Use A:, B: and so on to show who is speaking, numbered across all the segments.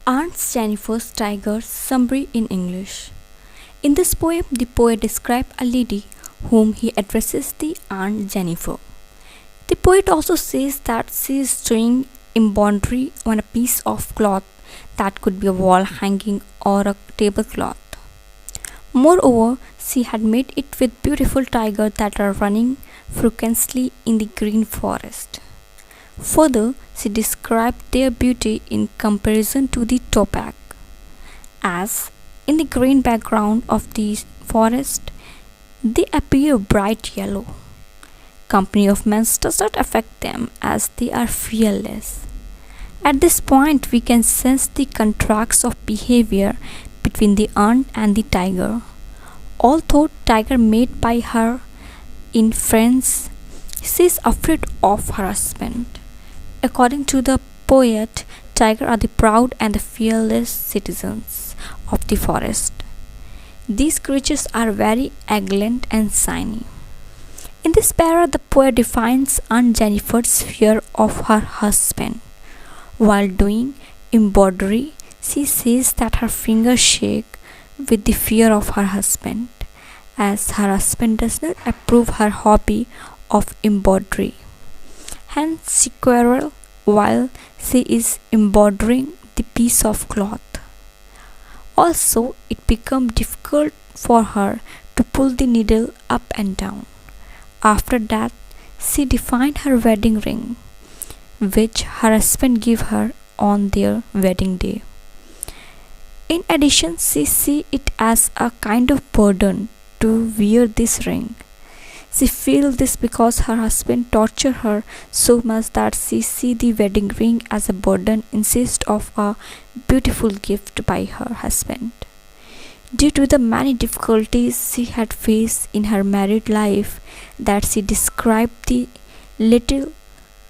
A: Aunt Jennifer's Tiger Summary in English. In this poem, the poet describes a lady whom he addresses the Aunt Jennifer. The poet also says that she is doing embroidery on a piece of cloth that could be a wall hanging or a tablecloth. Moreover, she had made it with beautiful tigers that are running frequently in the green forest. Further, she described their beauty in comparison to the topaz, as in the green background of the forest they appear bright yellow. Company of men does not affect them as they are fearless. At this point, we can sense the contrast of behavior between the aunt and the tiger. Although tiger made by her in France, she is afraid of her husband. According to the poet, tigers are the proud and the fearless citizens of the forest. These creatures are very elegant and shiny. In this para, the poet defines Aunt Jennifer's fear of her husband. While doing embroidery, she says that her fingers shake with the fear of her husband, as her husband does not approve her hobby of embroidery. Hence she quarrels while she is embroidering the piece of cloth. Also, it becomes difficult for her to pull the needle up and down. After that, she defined her wedding ring, which her husband gave her on their wedding day. In addition, she sees it as a kind of burden to wear this ring. She feels this because her husband tortured her so much that she sees the wedding ring as a burden instead of a beautiful gift by her husband. Due to the many difficulties she had faced in her married life, that she described the little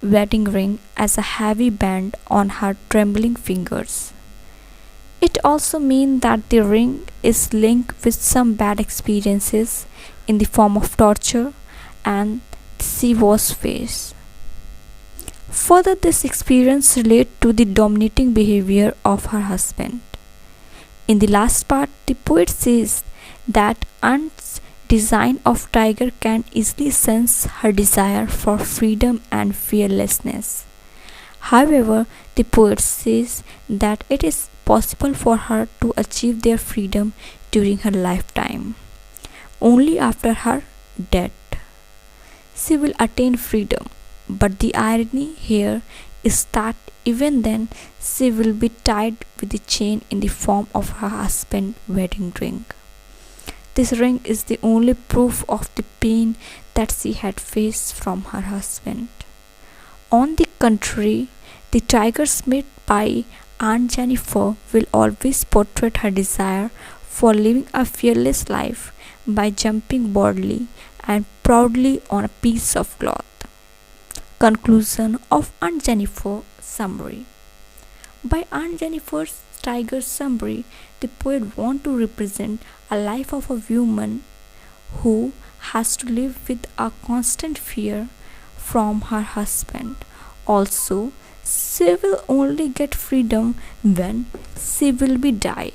A: wedding ring as a heavy band on her trembling fingers. It also means that the ring is linked with some bad experiences in the form of torture and she was faced. Further, this experience relates to the dominating behavior of her husband. In the last part, the poet says that Aunt's design of tiger can easily sense her desire for freedom and fearlessness. However, the poet says that it is possible for her to achieve their freedom during her lifetime. Only after her death she will attain freedom, but the irony here is that even then she will be tied with a chain in the form of her husband's wedding ring. This ring is the only proof of the pain that she had faced from her husband. On the contrary, the tigers made by Aunt Jennifer will always portray her desire for living a fearless life by jumping boldly and proudly on a piece of cloth. Conclusion of Aunt Jennifer Summary. By Aunt Jennifer's Tiger Summary, the poet wants to represent a life of a woman who has to live with a constant fear from her husband. Also, she will only get freedom when she will be die.